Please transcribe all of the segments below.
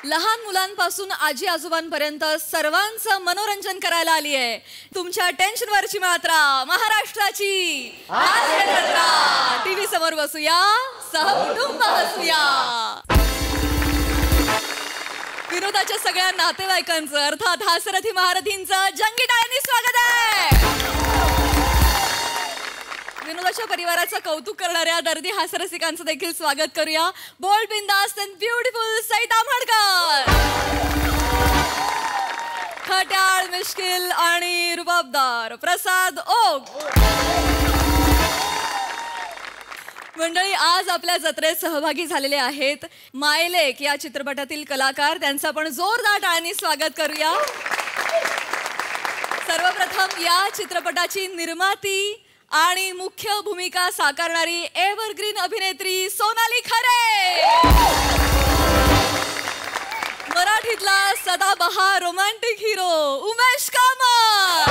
लहान मुलांपासून आजी आजोबांपर्यंत सर्वांचं मनोरंजन करायला आली आहे तुमच्या टेन्शनवरची मात्रा महाराष्ट्राची टीव्ही समोर बसूया सहकुटुंब हसूया विनोदाच्या सगळ्या नातेवाईकांचं अर्थात हास्यरथी महारथींचं जंगी टाळ्यांनी स्वागत आहे विनोदाच्या परिवाराचं कौतुक करणाऱ्या दर्दी हास्यरसिकांचं देखील स्वागत करूया बोल्ड बिंदास अँड ब्युटिफुल सई ताम्हणकर खट्याळ मिश्किल आणि रुबाबदार प्रसाद ओक मंडळी आज आपल्या जत्रेत सहभागी झालेले आहेत मायलेक या चित्रपटातील कलाकार त्यांचं आपण जोरदार टाळ्यांनी स्वागत करूया सर्वप्रथम या चित्रपटाची निर्माती आणि मुख्य भूमिका साकारणारी एव्हरग्रीन अभिनेत्री सोनाली खरे मराठीतला सदाबहार रोमॅन्टिक हिरो उमेश कामत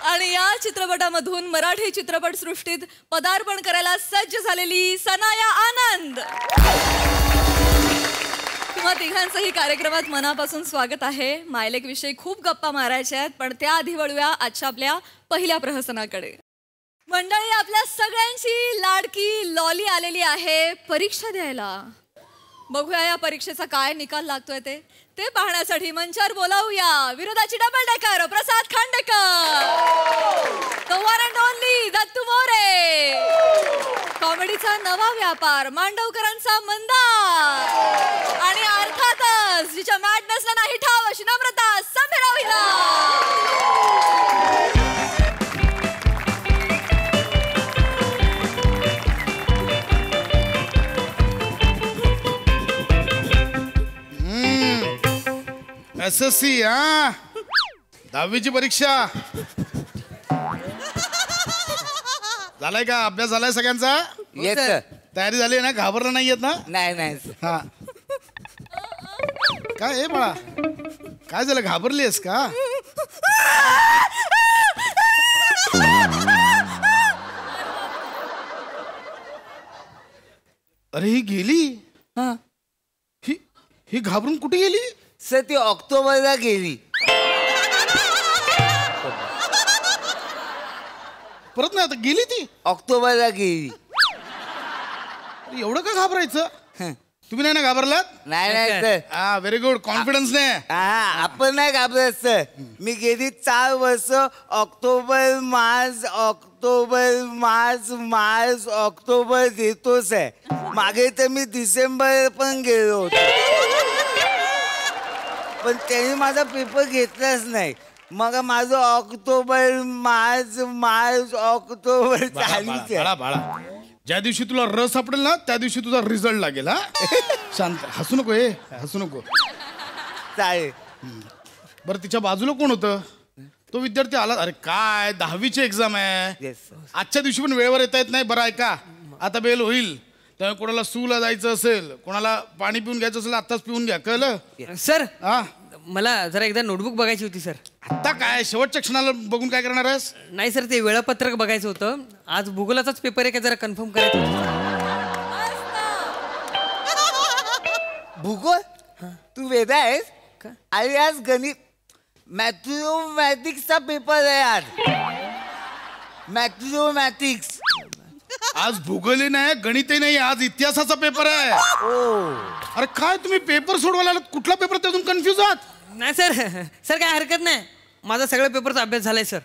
आणि या चित्रपटामधून मराठी चित्रपटसृष्टीत पदार्पण करायला सज्ज झालेली सनाया आनंद तुम्हा तिघांचंही कार्यक्रमात मनापासून स्वागत आहे मायलेक विषयी खूप गप्पा मारायच्या आहेत पण त्याआधी वळूया आजच्या आपल्या पहिल्या प्रहसनाकडे मंडळी आपल्या सगळ्यांची लाडकी लॉली आलेली आहे परीक्षा द्यायला बघूया या परीक्षेचा काय निकाल लागतोय ते पाहण्यासाठी मंचावर बोलावूया विरोधाची double decker Prasad Khandekar the one and only Dattu More कॉमेडीचा नवा व्यापार मांडवकरांचा मंदार आणि अर्थातच जिच्या मॅडनेसला नाही ठाव अशी नम्रता समीरा SSC हा 10वीची परीक्षा झालाय का अभ्यास झालाय सगळ्यांचा येस तयारी झाली ना घाबरलं नाही येत ना नाही हा काय आहे बाळा काय झालं घाबरलीस का अरे ही गेली ही घाबरून कुठे गेली सर ती ऑक्टोबरला गेली परत नाही आता गेली ती ऑक्टोबरला गेली एवढं का घाबरायचं तुम्ही नाही ना घाबरलात नाही सर हा व्हेरी गुड कॉन्फिडन्स ने हा आपण नाही घाबरत सर मी गेली 4 वर्ष ऑक्टोबर मार्च ऑक्टोबर देतोच आहे मागे तर मी डिसेंबर पण गेलो होतो पण त्यांनी माझा पेपर घेतलाच नाही मग माझं ऑक्टोबर मार्च ऑक्टोबर चालूच आहे बाळा ज्या दिवशी तुला रस सापडेल ना त्या दिवशी तुझा रिझल्ट लागेल हा शांत हसू नको हसू नको चालेल बरं तिच्या बाजूला कोण होतं तो विद्यार्थी आला अरे काय 10वीची एक्झाम आहे आजच्या दिवशी पण वेळेवर येता येत नाही बरं ऐका आता बेल होईल त्यामुळे कोणाला सूला जायचं असेल कोणाला पाणी पिऊन घ्यायचं असेल आत्ताच पिऊन घ्या कळलं सर हा मला जरा एकदा नोटबुक बघायची होती सर आता काय शेवटच्या क्षणाला बघून काय करणार आहेस नाही सर ते वेळापत्रक बघायचं होतं आज भूगोलाचाच पेपर आहे का जरा कन्फर्म करायचं भूगोल तू वेदा आहेस आणि आज गणित मॅथमॅटिक्सचा पेपर आहे आज मॅथमॅटिक्स आज भूगोलही नाही गणितही नाही आज इतिहासाचा पेपर आहे अरे काय तुम्ही पेपर सोडवायला कुठला पेपर त्यातून कन्फ्युज आहात नाही सर काय हरकत नाही माझा सगळ्या पेपरचा अभ्यास झालाय सर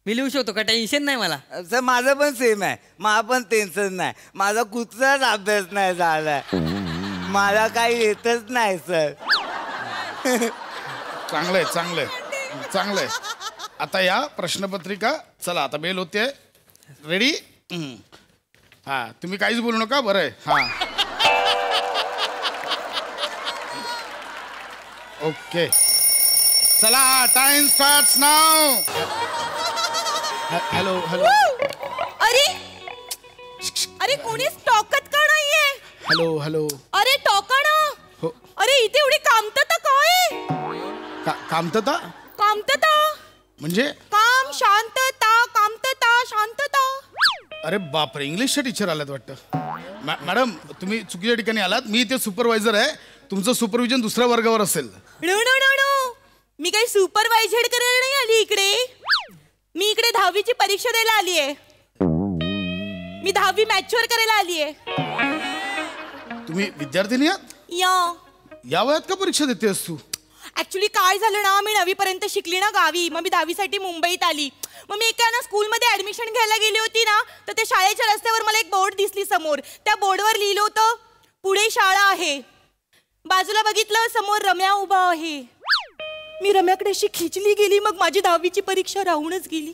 मी लिहू शकतो का टेन्शन नाही मला सर माझं पण सेम आहे मला पण टेन्शन नाही माझा कुठलाच अभ्यास नाही झालाय मला काही येतच नाही सर चांगलंय आता या प्रश्नपत्रिका चला आता बेल होते रेडी हा तुम्ही काहीच बोलू नका बरं आहे हा ओके चला टाइम स्टार्ट्स नाउ हॅलो अरे कोणीच टोकत का नाहीये हॅलो अरे टोका ना हो अरे इथे एवढी कामतता काय कामतता म्हणजे काम शांतता कामतता शांतता अरे बापरे इंग्लिशच्या टीचर आल्यात वाटतं मॅडम तुम्ही चुकीच्या ठिकाणी आलात. मी इथे सुपरवायझर आहे. तुमचं सुपरविजन दुसऱ्या वर्गावर असेल. नो नो नो नो, मी काही सुपरवायझर करायला नाही आली इकडे. मी इकडे 10वीची परीक्षा द्यायला आली आहे. मी 10वी मॅच्युअर करायला आली आहे. तुम्ही विद्यार्थिनी आहात? या वयात का परीक्षा देतेस तू? ऍक्च्युली काय झालं ना, मी 9वी पर्यंत शिकली ना गावी. मग मी 10वीसाठी मुंबईत आली. मग मी एका ना स्कूलमध्ये ऍडमिशन घ्यायला गेली होती ना, तर त्या शाळेच्या रस्त्यावर मला एक बोर्ड दिसली समोर. त्या बोर्डवर लिहिलं होतं पुढे शाळा आहे. बाजूला बघितलं समोर रम्या उभा आहे. मी रम्याकडे अशी खिचली गेली. मग माझी 10वीची परीक्षा राहूनच गेली.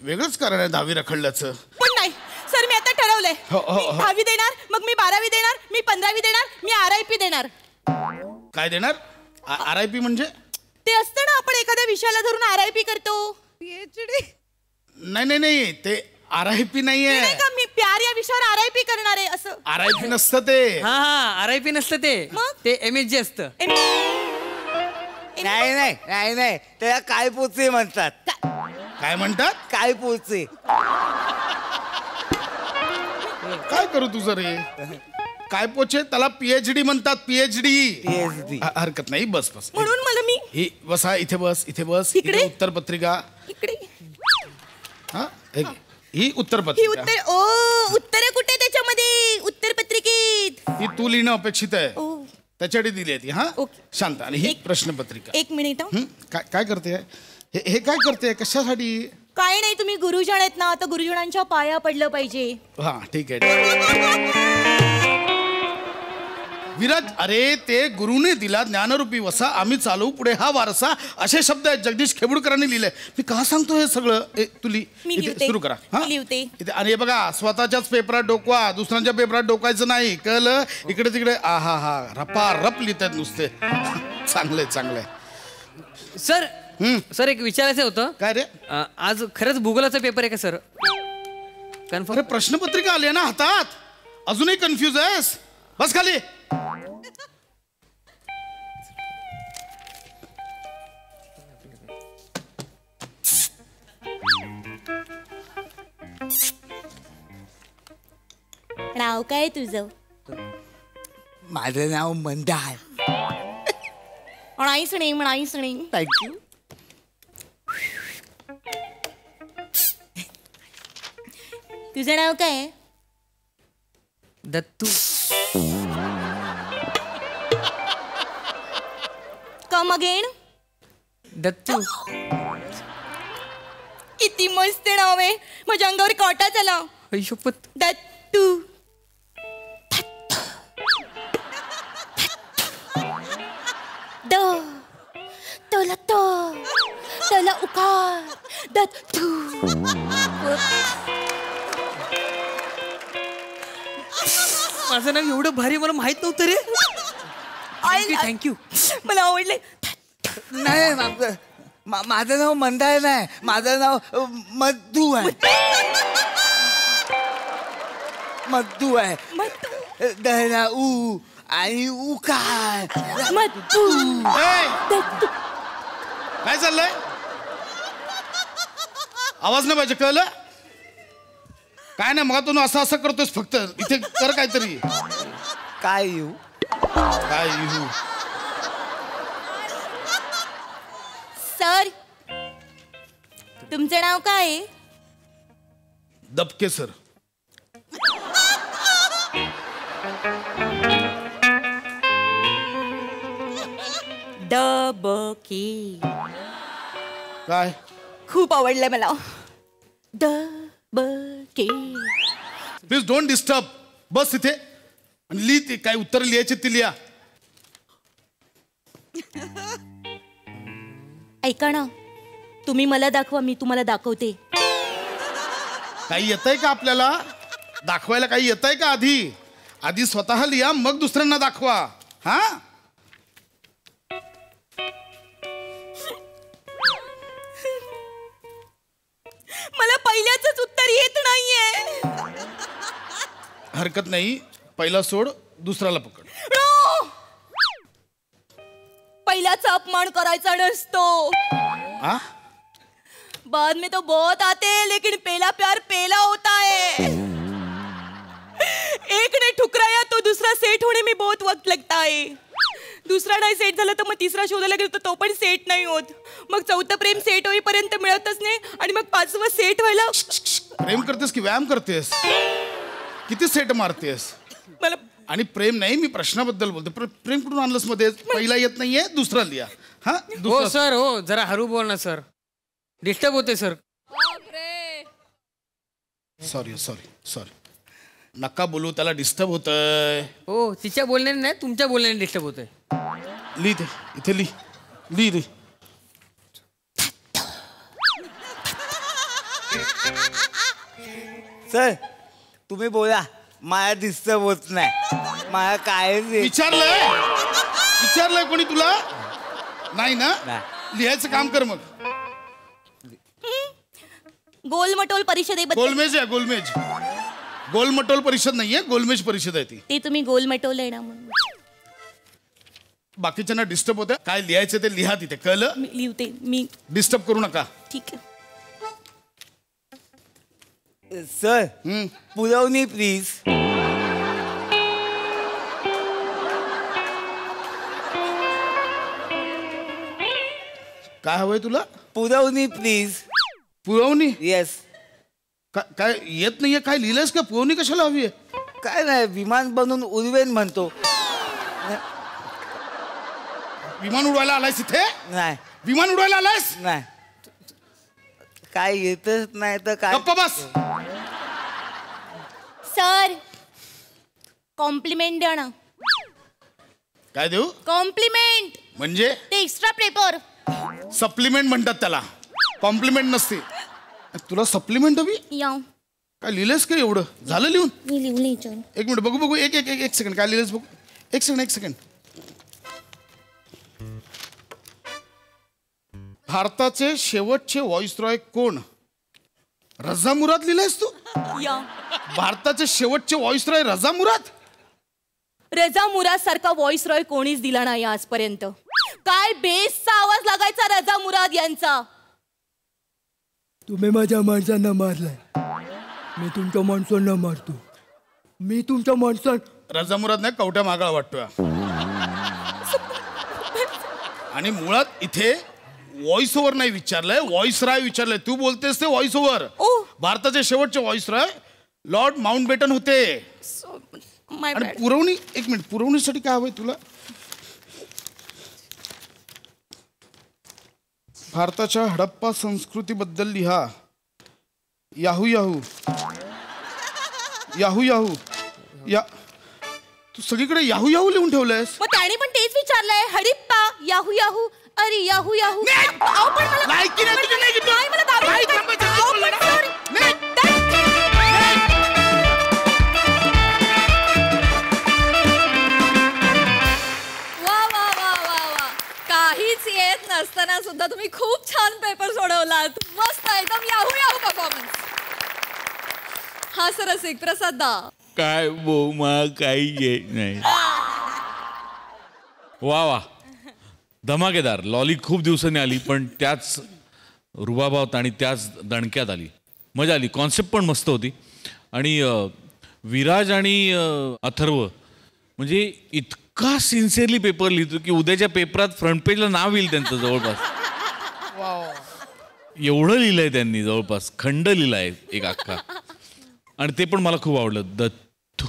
वेगळंच कारण आहे 10वी रखडल्याचं. पण नाही सर, मी आता ठरवलंय. हो, हो, हो. मी 10वी देणार, मग मी 12वी देणार, मी 15वी देणार, मी RIP देणार. काय देणार? RIP म्हणजे? ते असतं ना, आपण एखाद्या विषयाला धरून RIP करतो. नाही नाही नाही, ते RIP नाहीये. नाही का, मी प्यार या विषयावर RIP करणार आहे असं. RIP नसतं ते. हा RIP नसतं ते. मग? ते MSG असतं. नाही नाही नाही नाही, त्याला काय पोचे म्हणतात. काय म्हणतात? काय पोचे. काय करू तुझं रे? काय पोचे? त्याला PhD म्हणतात. PhD. PhD. हरकत नाही, बस बस. म्हणून मला मी ही बसा, इथे बस, इथे बस. इकडे? इथे उत्तर पत्रिका. इकडे हा ही उत्तर ही पत्रिका. उत्तर कुठे त्याच्यामध्ये उत्तर पत्रिकेत? ही तू लिहिणं अपेक्षित आहे. ओ, त्याच्यासाठी दिली आहे ती. हा ओके. शांत. आणि ही प्रश्नपत्रिका. एक मिनिट हं. काय काय करते? हे काय करते? कशासाठी? काय नाही, तुम्ही गुरुजन आहेत ना, तर गुरुजनांच्या पाया पडलं पाहिजे. हा ठीक आहे. विराज, अरे ते गुरुने दिला ज्ञानरूपी वसा, आम्ही चालवू पुढे हा वारसा, असे शब्द आहेत. जगदीश खेबुडकरांनी लिहिलंय. मी का सांगतो हे सगळं? तू मी लिहिते. सुरू करा. मी लिहिते. इथे. आणि हे बघा, स्वतःच्याच पेपरात डोकवा, दुसऱ्यांच्या पेपरात डोकायचं नाही, कळलं? इकडे तिकडे हा रपा रप लिहितात नुसते. चांगलंय चांगलंय. सर सर एक विचारायचं होतं. काय रे? आज खरंच भूगोलाचा पेपर आहे का सर? कन्फर्म. अरे प्रश्नपत्रिका आली आहे ना हातात, अजूनही कन्फ्युज आहेस? बस खाली. नाव काय तुझं? माझं नाव मंदार. म्हणायच नाही. थँक्यू. तुझं नाव काय? दत्तू. Come again. दत्तू. किती मस्त नाव आहे. माझ्या अंगावर काटा झाला. शपथ. दत्तू. तला उकार दत्तू. माझं नाव एवढं भारी मला माहित नव्हतं रे. थँक्यू. मला आवडले. नाही माझं नाव मंदार नाही, माझं नाव मधू आहे. मधू आहे. दहना ऊ आणि उकार. मधू. दत्तू. काय चाललंय? आवाज नाही पाहिजे, कळलं? काय नाही, मग तू असं असं करतोस फक्त. इथे कर काहीतरी. काय येऊ? काय येऊ? सर, तुमचं नाव काय आहे? दबके सर. दबके. काय? खूप आवडलंय मला. दबके. Please don't disturb. बस इथे आणि लिही. ती काय उत्तर लिहायची ती लिहा. ऐका ना, तुम्ही मला दाखवा, मी तुम्हाला दाखवते. काही येतंय का आपल्याला दाखवायला? काही येतंय का? आधी स्वतः लिहा, मग दुसऱ्यांना दाखवा. हा मला पहिल्याच उत्तर येत नाहीये. हरकत नाही, पहिला सोड, दुसऱ्याला पकड. नो! पहिल्याचा अपमान करायचा नसतो. हा बाद में तो बहुत आते हैं, लेकिन पहला प्यार पहला होता है. एक ने ठुकराया तो दूसरा सेट होने में बहुत वक्त लगता है. दुसरा नाही सेट झाला तर मग तिसरा शोधायला गेलो तर तो पण सेट नाही होत. मग चौथं प्रेम सेट होईपर्यंत मिळतच नाही आणि मग पाचवं सेट व्हायला प्रेम करतेस की व्यायाम करतेस? किती सेट मारतेस? मला आणि प्रेम नाही, मी प्रश्नाबद्दल बोलतो. प्रेम कुठून आणलंस मध्ये? पहिला येत नाहीये, दुसरा लिहा. हा हो दुसरा. सर, हो जरा हळू बोल ना सर, डिस्टर्ब होते सर. बापरे. सॉरी सॉरी सॉरी, नका बोलू, त्याला डिस्टर्ब होतंय. हो तिच्या बोलण्याने नाही, तुमच्या बोलण्याने डिस्टर्ब होतंय. लिह ते इथे, लिह. सर तुम्ही बोला, मला डिस्टर्ब होत नाही. मला काय विचारलंय कोणी तुला? नाही ना? लिहायचं काम कर मग. गोलमटोल परिषदेबद्दल. गोलमेज आहे, गोलमेज. गोलमटोल परिषद नाहीये, गोलमेज परिषद आहे ती. ते तुम्ही गोलमटोल आहे ना म्हणून. बाकीच्यांना डिस्टर्ब होतं. काय लिहायचं ते लिहा तिथे, कळलं? मी लिहते. मी डिस्टर्ब करू नका. ठीक आहे. सर पुरवणी प्लीज. काय हवंय तुला? पुरवणी प्लीज. पुरवणी? येस. काय येत नाहीये? काय लिहिलंयस का? पुरवणी कशाला हवी आहे? काय नाही, विमान बनवून उडवेन म्हणतो. विमान उडवायला आलायस इथे? नाही विमान उडवायला आलायस? नाही, काय येतच नाही तर काय. गप्पा बस. सर कॉम्प्लिमेंट द्या ना. काय देऊ? कॉम्प्लिमेंट म्हणजे ते एक्स्ट्रा पेपर. सप्लिमेंट म्हणतात त्याला, कॉम्प्लिमेंट नसते. तुला सप्लिमेंट हवी? या काय लिहिलंयस का एवढं? झालं लिहून? मी लिहून विचार. एक मिनिट बघू. एक सेकंड, काय लिहिलंयस बघू. एक सेकंड. भारताचे शेवटचे व्हॉइसरॉय कोण? रजा मुराद लिहिलंयस तू? या भारताचे शेवटचे व्हॉइसरॉय रजा मुराद? रजा मुराद सारखा व्हॉइस रॉय कोणीच दिला नाही आजपर्यंत. काय बेसचा आवाज लागायचा रजा मुराद यांचा. तुम्ही माझ्या माणसांना मारलाय, मी तुमच्या माणसांना मारतो. मी तुमच्या माणसांना. रजा मुराद नाही, कवट्या मागाळा वाटतोय. आणि मुळात इथे व्हॉइस ओव्हर नाही विचारलंय, व्हॉइस राय विचारलंय. तू बोलतेस ते व्हॉइस ओव्हर. भारताचे शेवटचे व्हॉइस राय लॉर्ड माउंटबेटन होते. आणि पुरवणी, एक मिनिट, पुरवणीसाठी काय हवंय तुला? भारताच्या हडप्पा संस्कृतीबद्दल लिहा. याहू या तू सगळीकडे याहू लिहून ठेवलंयस. मग त्याने पण तेच विचारलंय. हडिप्पा याहू. अरे याहू. अहो, पण मला- लायकी नाही तुझी, नाही नाही, मला दारू नाही, लागते. थांबायचं, अहो, बोलला पण ना. sorry. नाही. वा. काहीच येत नसताना सुद्धा तुम्ही खूप छान पेपर सोडवलात. मस्त, एकदम याहू परफॉर्मन्स. हा सर रसिक प्रसाद दा. काय काही येत नाही. वा धमाकेदार. लॉली खूप दिवसांनी आली, पण त्याच रुबाबात आणि त्याच दणक्यात आली. मजा आली. कॉन्सेप्ट पण मस्त होती. आणि विराज आणि अथर्व म्हणजे इतका सिन्सिअरली पेपर लिहितो की उद्याच्या पेपरात फ्रंट पेजला नाव येईल त्यांचं जवळपास. एवढं लिहिलंय त्यांनी, जवळपास खंड लिहिलाय एक अख्खा. आणि ते पण मला खूप आवडलं. दत्तू.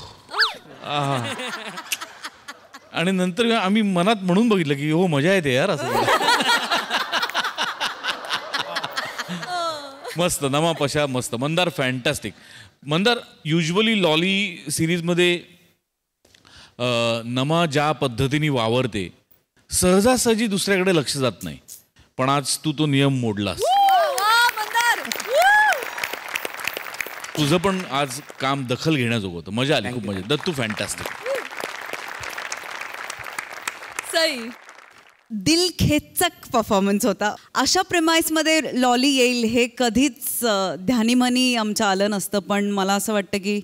आणि नंतर आम्ही मनात म्हणून बघितलं की हो मजा येते यार असं. मस्त. नमा पशा मस्त. Mandar fantastic. Mandar usually lolly सिरीजमध्ये नमा ज्या पद्धतीने वावरते सहजासहजी दुसऱ्याकडे लक्ष जात नाही, पण आज तू तो नियम मोडलास. तुझं पण आज काम दखल घेण्याजोगं होतं. मजा आली, खूप मजा. दत्तू फॅन्टॅस्टिक. सई. दिलखेचक परफॉर्मन्स होता. अशा प्रेमाइसमध्ये लॉली येईल हे कधीच ध्यानीमनी आमच्या आलं नसतं. पण मला असं वाटतं की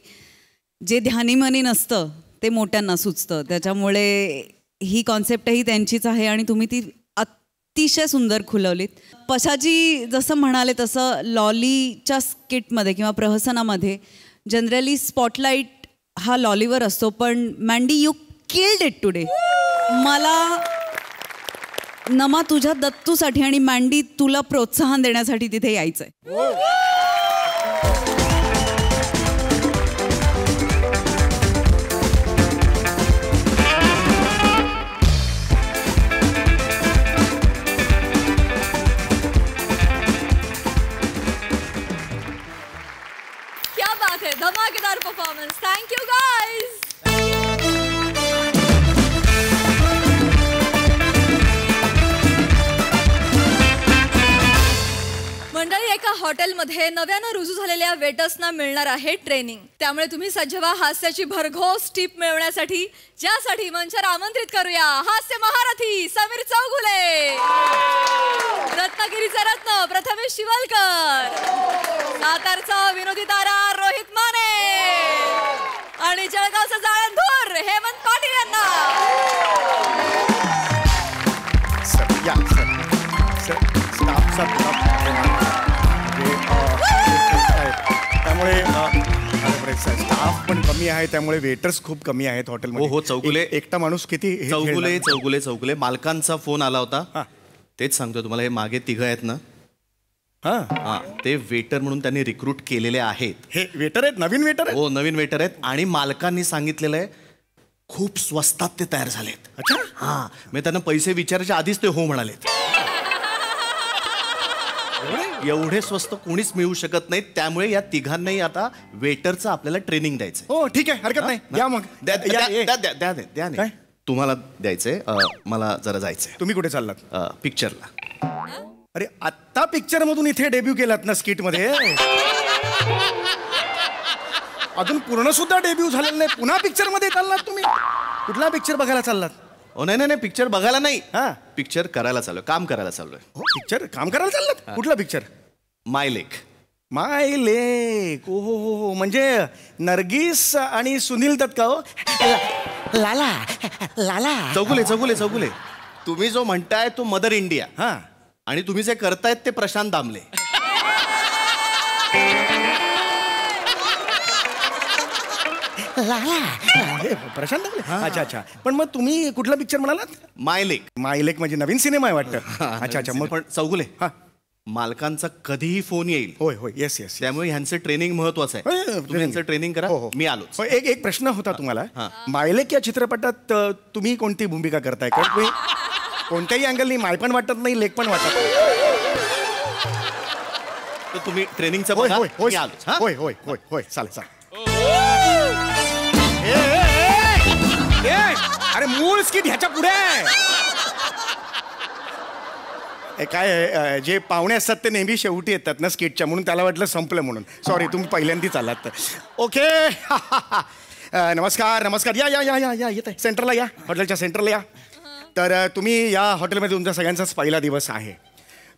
जे ध्यानीमनी नसतं ते मोठ्यांना सुचतं. त्याच्यामुळे ही कॉन्सेप्टही त्यांचीच आहे आणि तुम्ही ती अतिशय सुंदर खुलवलीत. पशाजी जसं म्हणाले तसं लॉलीच्या स्किटमध्ये किंवा प्रहसनामध्ये जनरली स्पॉटलाईट हा लॉलीवर असतो, पण Mandy you killed it today. मला नमा तुझ्या दत्तूसाठी आणि मँडी तुला प्रोत्साहन देण्यासाठी तिथे यायचंय. क्या बात है, धमाकेदार परफॉर्मन्स. Thank you guys. मंडळी, एका हॉटेलमध्ये नव्यानं रुजू झालेल्या वेटर्सना मिळणार आहे ट्रेनिंग. त्यामुळे तुम्ही सज्ज व्हा हास्याची भरघोस टीप मिळवण्यासाठी, ज्यासाठी मंचावर आमंत्रित करूया हास्य महारथी समीर चौगुले, रत्नागिरीचा रत्न प्रथमेश शिवलकर, सातारचा विनोदी तारा रोहित माने आणि जळगावचा जाळंधूर हेमंत पाटील यांना. त्यामुळे स्टाफ पण कमी आहे, त्यामुळे वेटर्स खूप कमी आहेत हॉटेलमध्ये. हो चौगुले, एकटा माणूस किती चौगुले चौगुले चौगुले मालकांचा फोन आला होता. तेच सांगतो तुम्हाला, हे मागे तिघ आहेत ना, हा ते वेटर म्हणून त्यांनी रिक्रूट केलेले आहेत. हे वेटर आहेत, नवीन वेटर आहेत. हो नवीन वेटर आहेत आणि मालकांनी सांगितलेलं आहे खूप स्वस्तात ते तयार झालेत. अच्छा. हा मी त्यांना पैसे विचारायच्या आधीच ते हो म्हणालेत. एवढे स्वस्त कोणीच मिळू शकत नाही, त्यामुळे या तिघांनाही आता वेटरचं आपल्याला ट्रेनिंग द्यायचं. हो ठीक आहे, हरकत नाही. या मग द्या. तुम्हाला द्यायचंय, मला जरा जायचंय. तुम्ही कुठे चाललात? पिक्चरला. अरे आत्ता पिक्चर मधून इथे डेब्यू केलात ना स्किट मध्ये? अजून पूर्ण सुद्धा डेब्यू झालेला नाही, पुन्हा पिक्चर मध्ये चाललात तुम्ही? कुठला पिक्चर बघायला चाललात? नाही पिक्चर बघायला नाही, पिक्चर करायला चालू, काम करायला चाललोय. पिक्चर काम करायला चाललात? कुठला पिक्चर? माय लेक. माय लेक. ओ हो, म्हणजे नर्गिस आणि सुनील दत्त का? हो लाला लाला. चौगुले चौगुले चौगुले, तुम्ही जो म्हणताय तो मदर इंडिया, हा, आणि तुम्ही जे करतायत ते प्रशांत दामले. प्रशांत. अच्छा अच्छा. पण मग तुम्ही कुठला पिक्चर म्हणालात? माय लेक. माय लेक म्हणजे नवीन सिनेमा आहे वाटतं. अच्छा अच्छा. मग पण चौगुले, मालकांचा कधीही फोन येईल. होय होय, येस येस. त्यामुळे ह्यांचं ट्रेनिंग महत्वाचं आहे. तुम्ही ह्यांचं ट्रेनिंग करा. मी आलो. एक प्रश्न होता तुम्हाला. मायलेक या चित्रपटात तुम्ही कोणती भूमिका करताय? कारण तुम्ही कोणत्याही अँगलनी माय पण वाटत नाही, लेक पण वाटत नाही. तर तुम्ही ट्रेनिंगचं होय बघा. होय मी आलो. होय होय होय होय, चालेल चालेल. अरे मूळ स्किट ह्याच्या पुढे काय, जे पाहुणे असतात ते नेहमी शेवटी येतात ना स्किटच्या, म्हणून त्याला वाटलं संपलं म्हणून. सॉरी, तुम्ही पहिल्यांदाच आलात. ओके. नमस्कार नमस्कार. या या या या या येत आहे सेंटरला, या हॉटेलच्या सेंटरला या. तर तुम्ही या हॉटेलमध्ये तुमचा सगळ्यांचाच पहिला दिवस आहे.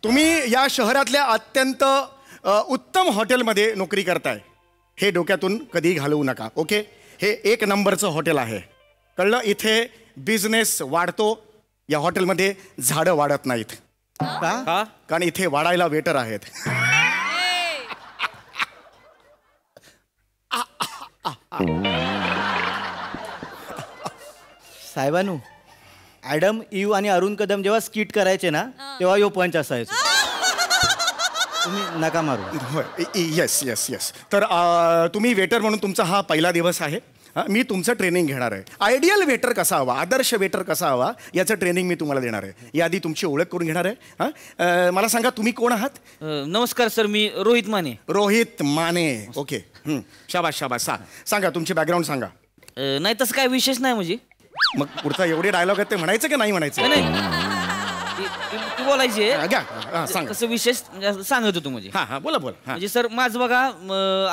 तुम्ही या शहरातल्या अत्यंत उत्तम हॉटेलमध्ये नोकरी करताय, हे डोक्यातून कधी घालवू नका. ओके. हे 1 नंबरचं हॉटेल आहे, कळलं? इथे बिझनेस वाढतो. या हॉटेलमध्ये झाडं वाढत नाहीत. का? कारण इथे वाढायला वेटर आहेत. साहेबानू, ॲडम इव आणि अरुण कदम जेव्हा स्किट करायचे ना, तेव्हा यो पंच असायचो. तुम्ही नका मारू. होय, येस येस येस. तर तुम्ही वेटर म्हणून तुमचा हा पहिला दिवस आहे. मी तुमचं ट्रेनिंग घेणार आहे. आयडियल वेटर कसा हवा, आदर्श वेटर कसा हवा, याचं ट्रेनिंग मी तुम्हाला देणार आहे. याआधी तुमची ओळख करून घेणार आहे. मला सांगा, तुम्ही कोण आहात? नमस्कार सर, मी रोहित माने. रोहित माने. ओके. शाबास शाबास. सांगा तुमची बॅकग्राऊंड सांगा. नाही तसं काय विशेष नाही. म्हणजे मग पुढचा एवढे डायलॉग आहेत ते म्हणायचं की नाही म्हणायचं? नाही बोलायचे. सांगा. कसं विशेष म्हणजे सांगत होतो. म्हणजे हा बोला बोला. म्हणजे सर माझं बघा,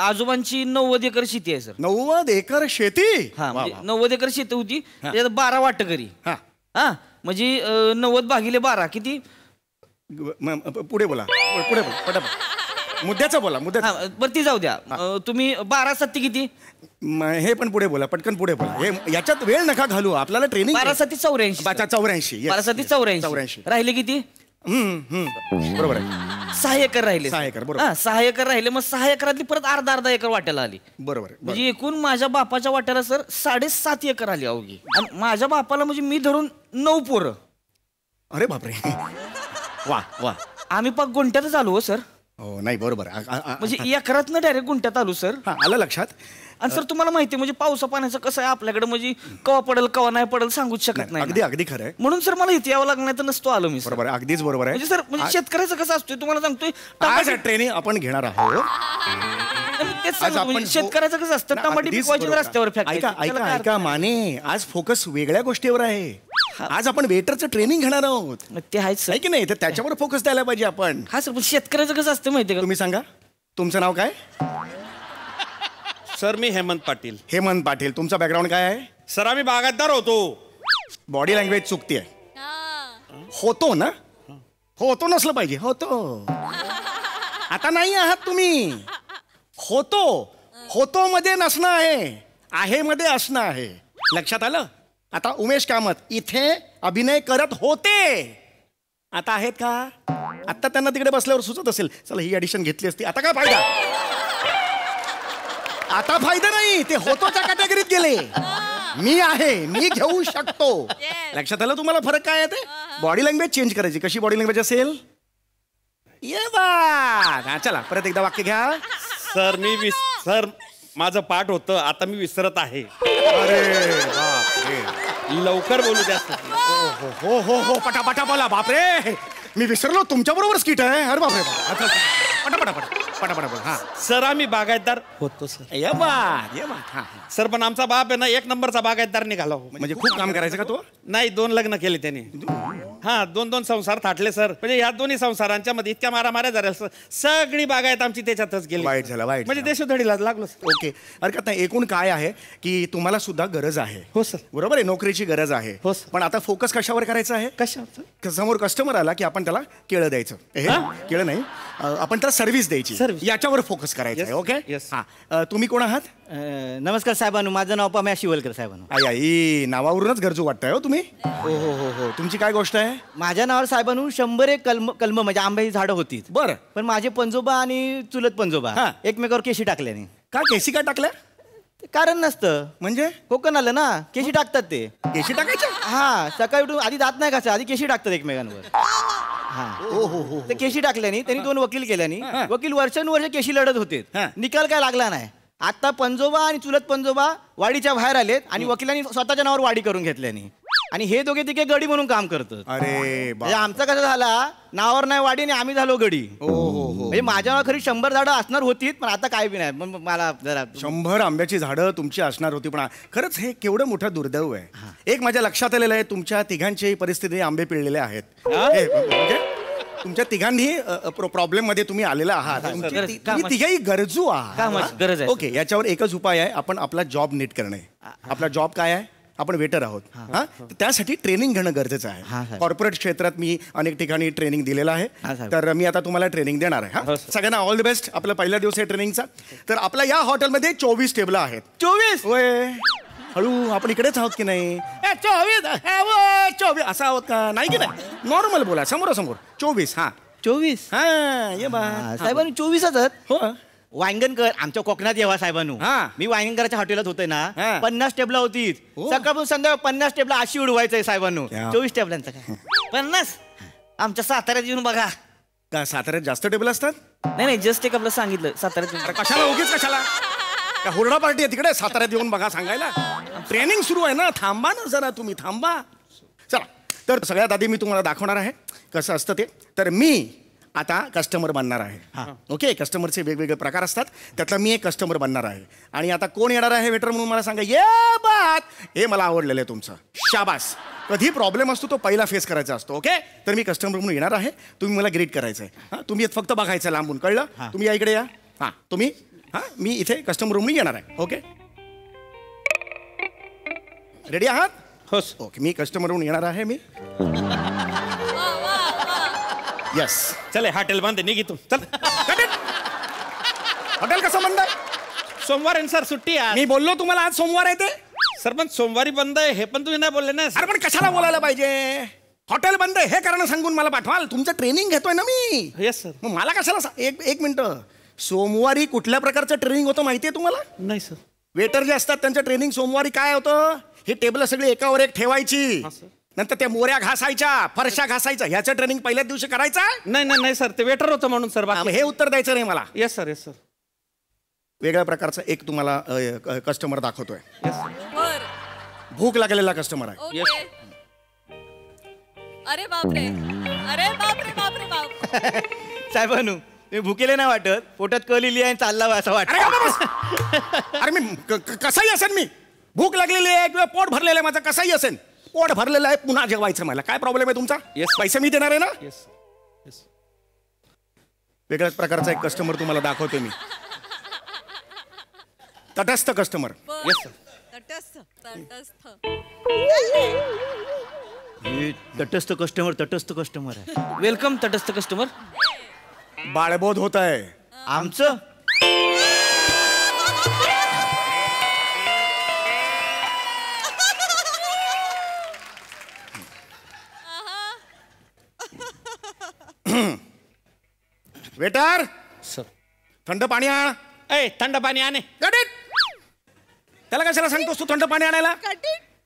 आजोबांची 90 एकर शेती आहे सर. 90 एकर शेती? हा, 90 एकर शेती होती, त्याच्यात 12 वाटकरी. हा म्हणजे 90 भागिले 12 किती? पुढे बोला, पुढे बोला, पटापट मुद्द्याचं बोला. बरं ती जाऊ द्या. तुम्ही 12 7 किती? हे पण पुढे बोला, पटकन पुढे बोला. हे याच्यात वेळ नका घालू, आपल्याला ट्रेनिंग. 12 7 84. 84. 12 7 84. राहिले किती? बरोबर आहे. 6 एकर राहिले. 6 एकर, बरोबर. 6 एकर राहिले, मग 6 एकरातली परत अर्धा एकर वाट्याला आली. बरोबर म्हणजे एकूण माझ्या बापाच्या वाट्याला सर 7.5 एकर आली अवघी. आणि माझ्या बापाला म्हणजे मी धरून 9 पोरं. अरे बापरे. वा वा. आम्ही पाक गुंट्यातच आलो हो सर. हो नाही बरोबर. म्हणजे एकरातनं डायरेक्ट गुंट्यात आलो सर. आलं लक्षात. आणि सर तुम्हाला माहिती आहे म्हणजे पावसा पाण्याचं कसं आहे आपल्याकडे, म्हणजे कवा पडेल कवा नाही पडेल सांगूच शकत नाही. अगदी अगदी खरं आहे. म्हणून सर मला इथे यावं लागणार तर नसतो आलो मी. बरोबर आहे, अगदीच बरोबर आहे. म्हणजे सर म्हणजे शेतकऱ्याचं कसं असतोय तुम्हाला सांगतोय. आज ट्रेनिंग आपण घेणार आहोत. शेतकऱ्याचं कसं असतं टमाटे पिकवायचे रस्त्यावर ऐका ऐका ऐका माने, आज फोकस वेगळ्या गोष्टीवर आहे. आज आपण वेटरचं ट्रेनिंग घेणार आहोत. ते आहेच आहे की नाही, तर त्याच्यावर फोकस द्यायला पाहिजे आपण. हा सर, पण शेतकऱ्याचं कसं असतं माहिती का. तुम्ही सांगा तुमचं नाव काय. सर मी हेमंत पाटील. हेमंत पाटील, तुमचा बॅकग्राऊंड काय आहे. सर आम्ही बागायतदार होतो. बॉडी लँग्वेज चुकतीये. होतो ना, होतो नसलं पाहिजे. होतो आता नाही आहात तुम्ही. होतो, होतो मध्ये नसणं आहे मध्ये असणं आहे. लक्षात आलं. आता उमेश कामत इथे अभिनय करत होते, आता आहेत का. आता त्यांना तिकडे बसल्यावर सुचत असेल चला ही ऍडिशन घेतली असती. आता काय फायदा. आता फायदा नाही, ते होतोच्या कॅटेगरीत गेले. मी आहे, मी घेऊ शकतो. लक्षात आलं तुम्हाला फरक काय आहे ते. बॉडी लँग्वेज चेंज करायची. कशी बॉडी लँग्वेज असेल. ये बा चला परत एकदा वाक्य घ्या. सर मी सर माझं पाठ होतं, आता मी विसरत आहे. अरे बापरे, लवकर बोलू द्या. हो हो हो पटापटा बोला. बापरे मी विसरलो तुमच्या बरोबर स्किट आहे. अरे बापरे पटापटा पटापटा बोला. हा सर आम्ही बागायतदार होतो सर. ये बा सर पण आमचा बाप आहे ना 1 नंबरचा बागायतदार निघाला. म्हणजे खूप काम करायचं का तो. नाही 2 लग्न केले त्यांनी. हा 2 संसार थाटले सर. म्हणजे ह्या दोन्ही संसारांच्या मध्ये इतक्या मारामाऱ्या झाल्या सगळी बागायत आमची त्याच्यातच गेली. वाईट झालं वाईट. म्हणजे देशोधडीला लागलो. ओके हरकत नाही. एकूण काय आहे की तुम्हाला सुद्धा गरज आहे. हो सर. बरोबर आहे, नोकरीची गरज आहे. हो पण आता फोकस कशावर करायचा आहे. कशावर. समोर कस्टमर आला की आपण त्याला केळं द्यायचं. केळं नाही, आपण त्याला सर्व्हिस द्यायची. याच्यावर फोकस करायचं आहे. ओके हा. तुम्ही कोण आहात. नमस्कार साहेबांनो, माझं नाव पम्या शिवलकर साहेबांनो. आई नावावरूनच गरजू वाटतंय हो तुम्ही. हो हो हो हो. तुमची काय गोष्ट आहे. माझ्या नावावर साहेबांनो 100 कलम म्हणजे आंब्याची झाडं होती. बरं. पण माझे पंजोबा आणि चुलत पंजोबा एकमेकावर केशी टाकल्याने. का केशी का टाकल्या. कारण नसतं. म्हणजे कोकण आलं ना, केशी टाकतात ते. केशी टाकायच्या. हा सकाळी उठून आधी दात नाही घासा, आधी केशी टाकतात एकमेकांवर. हा हो हो हो. ते केशी टाकल्याने त्यांनी 2 वकील केल्यानी वकील वर्षानुवर्ष केशी लढत होते. निकाल काय लागला नाही. आता पंजोबा आणि चुलत पंजोबा वाडीच्या बाहेर आलेत आणि वकिलांनी स्वतःच्या नावावर वाडी करून घेतल्यानी. आणि हे दोघे तिघे गडी म्हणून काम करतात. अरे आमचं कसं झाला, नावावर नाही वाडी आणि आम्ही झालो गडी. म्हणजे माझ्या नावावर खरी 100 झाडं असणार होती, पण आता काय बी नाही. मला जरा 100 आंब्याची झाडं तुमची असणार होती. पण खरंच हे केवढं मोठं दुर्दैव आहे. एक माझ्या लक्षात आलेलं आहे, तुमच्या तिघांच्याही परिस्थिती आंबे पिळलेले आहेत. म्हणजे तुमच्या तिघांनी प्रॉब्लेम मध्ये तुम्ही आलेला आहात. तुम्ही तिघही गरजू आहात. ओके याच्यावर एकच उपाय आहे, आपण आपला जॉब नीट करणे. आपला जॉब काय आहे. आपण वेटर आहोत. हा त्यासाठी ट्रेनिंग घेणं गरजेचं आहे. कॉर्पोरेट क्षेत्रात मी अनेक ठिकाणी ट्रेनिंग दिलेलं आहे. तर मी आता तुम्हाला ट्रेनिंग देणार आहे. सगळ्यांना ऑल द बेस्ट. आपला पहिला दिवस आहे ट्रेनिंगचा. तर आपल्या या हॉटेलमध्ये 24 टेबल आहेत. 24 होय. हळू आपण इकडेच आहोत की नाही. 24 असं आहोत का नाही की नाही. नॉर्मल बोला समोरासमोर. 24 हा 24 हा. ये बा साहेबांनी 24च हो. वांगणकर आमच्या कोकणात येवा साहेबांनो. मी वांगणकराच्या हॉटेलात होतोय ना, 50 टेबला होती. सकाळपासून संध्याकाळ 50 टेबला अशी उडवायचंय साहेबांनो. 24 टेबलांचं काय 50. आमच्या साताऱ्यात येऊन बघा. का साताऱ्यात जास्त टेबल असतात. नाही जस्ट एक आपलं सांगितलं साताऱ्यात. कशाला उगीच कशाला. हुरडा पार्टी आहे तिकडे साताऱ्यात येऊन बघा सांगायला. ट्रेनिंग सुरू आहे ना, थांबा ना जरा तुम्ही थांबा. चला तर सगळ्यात आधी मी तुम्हाला दाखवणार आहे कसं असतं ते. तर मी आता कस्टमर बनणार आहे. ओके कस्टमरचे वेगवेगळे प्रकार असतात, त्यातला मी एक कस्टमर बनणार आहे. आणि आता कोण येणार आहे वेटर म्हणून मला सांगा. ये बात हे मला आवडलेलं आहे तुमचं. शाबास. कधी प्रॉब्लेम असतो तो पहिला फेस करायचा असतो. ओके तर मी कस्टमर म्हणून येणार आहे. तुम्ही मला ग्रीट करायचं आहे. तुम्ही फक्त बघायचं लांबून. कळलं. तुम्ही या इकडे या. हां तुम्ही मी इथे कस्टमर म्हणून येणार आहे. ओके रेडी आहात. हो. ओके मी कस्टमर म्हणून येणार आहे. Me yes. चले हॉटेल बंद निघितून चल. हॉटेल कसं बंद आहे. सोमवार आहे सर सुट्टी आहे. मी बोललो तुम्हाला आज सोमवार आहे ते. सर पण सोमवारी बंद आहे हे पण तुम्ही नाही बोलले ना. अरे पण कशाला बोलायला पाहिजे. हॉटेल बंद आहे हे कारण सांगून मला पाठवाल? तुमचं ट्रेनिंग घेतोय ना मी. Yes sir. मग मला कशाला एक मिनिट, सोमवारी कुठल्या प्रकारचं ट्रेनिंग होतं माहितीये तुम्हाला? नाही सर. वेटर जे असतात त्यांचं ट्रेनिंग सोमवारी काय होतं, ही टेबल सगळी एकावर एक ठेवायची, नंतर त्या मोऱ्या घासायच्या, फरशा घासायच्या, ह्याचं ट्रेनिंग पहिल्याच दिवशी करायचं? नाही नाही नाही सर, ते वेटर होतं म्हणून सर. हे उत्तर द्यायचं नाही मला. Yes sir. Yes sir. वेगळ्या प्रकारचं एक तुम्हाला कस्टमर दाखवतोय. बर. भूक लागलेला कस्टमर आहे. ओके. अरे बापरे, अरे बापरे बापरे बाप. साहेबानू मी भुकेले नाही वाटत, पोटात कलिली आहे चालला असं वाटत. अरे मी कसाही असेल, मी भूक लागलेली आहे किंवा पोट भरलेलं आहे माझं, कसाही असेल, पोट भरलेलं आहे, पुन्हा जेवायचं मला. काय प्रॉब्लेम आहे तुमचा? पैसे मी देणार आहे ना. वेगळ्याच प्रकारचा एक कस्टमर तुम्हाला दाखवते मी. तटस्थ कस्टमर. Yes sir. तटस्थ तटस्थ. तटस्थ कस्टमर, तटस्थ कस्टमर आहे. वेलकम तटस्थ कस्टमर. बाळबोध होत आहे आमचं. Waiter sir. थंड पाणी आण. ए थंड पाणी आणे. त्याला कशाला सांगतोस तू थंड पाणी आणायला?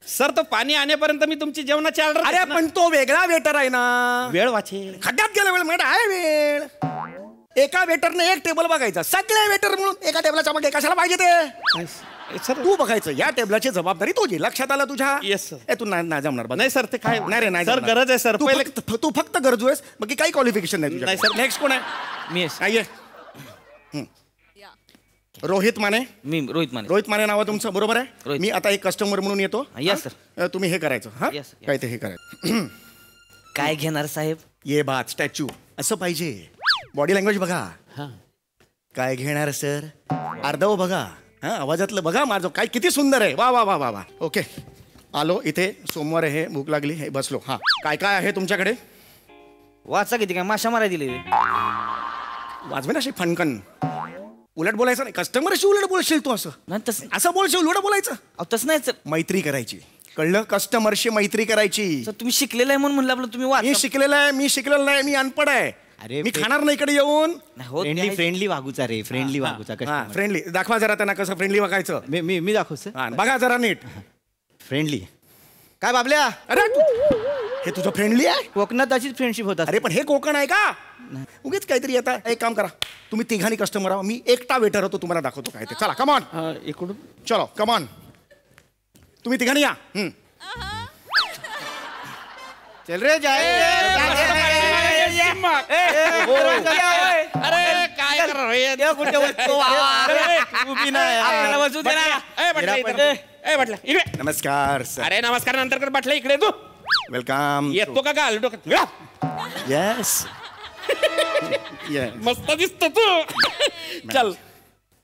सर तो पाणी आणेपर्यंत मी तुमची जेवणाची ऑर्डर. अरे पण तो वेगळा वेटर आहे ना. वेळ वाचेल. खड्ड्यात गेला वेळ मिळत आहे वेळ. एका वेटरने एक टेबल बघायचा, सगळे वेटर म्हणून एका टेबलाच्या मागे कशाला पाहिजे ते? तू बघायचं या टेबलाची जबाबदारी तुझी. लक्षात आलं तुझ्या? Yes sir. ए तू नाही जमणार. नाही सर ते काय नाही रे, नाही सर, जमणार. गरज आहे सर. तू फक्त गरजू आहेस, बाकी काही क्वालिफिकेशन नाही तुझ्या. नाही सर. नेक्स्ट कोण आहे? मी आहे रोहित माने. मी रोहित माने. रोहित माने नाव आहे तुमचं, बरोबर आहे? रोहित. मी आता एक कस्टमर म्हणून येतो. Yes sir. तुम्ही हे करायचं. हा Yes, yes. काय ते हे करायचं. काय घेणार साहेब? ये बात स्टॅच्यू असं पाहिजे. बॉडी लँग्वेज बघा. काय घेणार सर? अर्धव बघा. हा आवाजातलं बघा माझं काय किती सुंदर आहे. वा वा वा वा वा. ओके आलो इथे. सोमवार आहे, भूक लागली, हे बसलो. हा काय काय आहे तुमच्याकडे? वाचा किती काय माशा मारा दिले. वाजवे ना अशी फणकन. उलट बोलायचं नाही. कस्टमरशी उलट बोलशील तू. असं बोलशील उलट बोलायचं. तसं नाही. मैत्री करायची, कळलं? कस्टमरशी मैत्री करायची. तुम्ही शिकलेलं आहे म्हणून म्हणलं आपलं तुम्ही वाचा. मी शिकलेला आहे, मी शिकलेला नाही, मी अनपड आहे. अरे मी खाणार नाही इकडे येऊन. फ्रेंडली वागूचा रे, फ्रेंडली वागूचा. फ्रेंडली दाखवा जरा त्यांना कसं फ्रेंडली वागायचं. मी दाखवू सर. बघा जरा नीट. फ्रेंडली काय बाबल्या? अरे हे तुझं फ्रेंडली आहे? कोकणात अशीच फ्रेंडशिप होता. अरे पण हे कोकण आहे का? उगीच काहीतरी आता. एक काम करा, तुम्ही तिघांनी कस्टमर आहो, मी एकटा वेटर होतो, तुम्हाला दाखवतो काय ते. चला कमॉन. इकडून चलो कमॉन. तुम्ही तिघांनी या. चल रे जाए. अरे काय करा कुठे उभी नाही आपल्याला बसू दे ना. नमस्कार सर. अरे नमस्कार नंतर कर. बाटल्या इकडे तू. वेलकम. येतो का गाल डोक्यात? येस. मस्त दिसतो तू. चल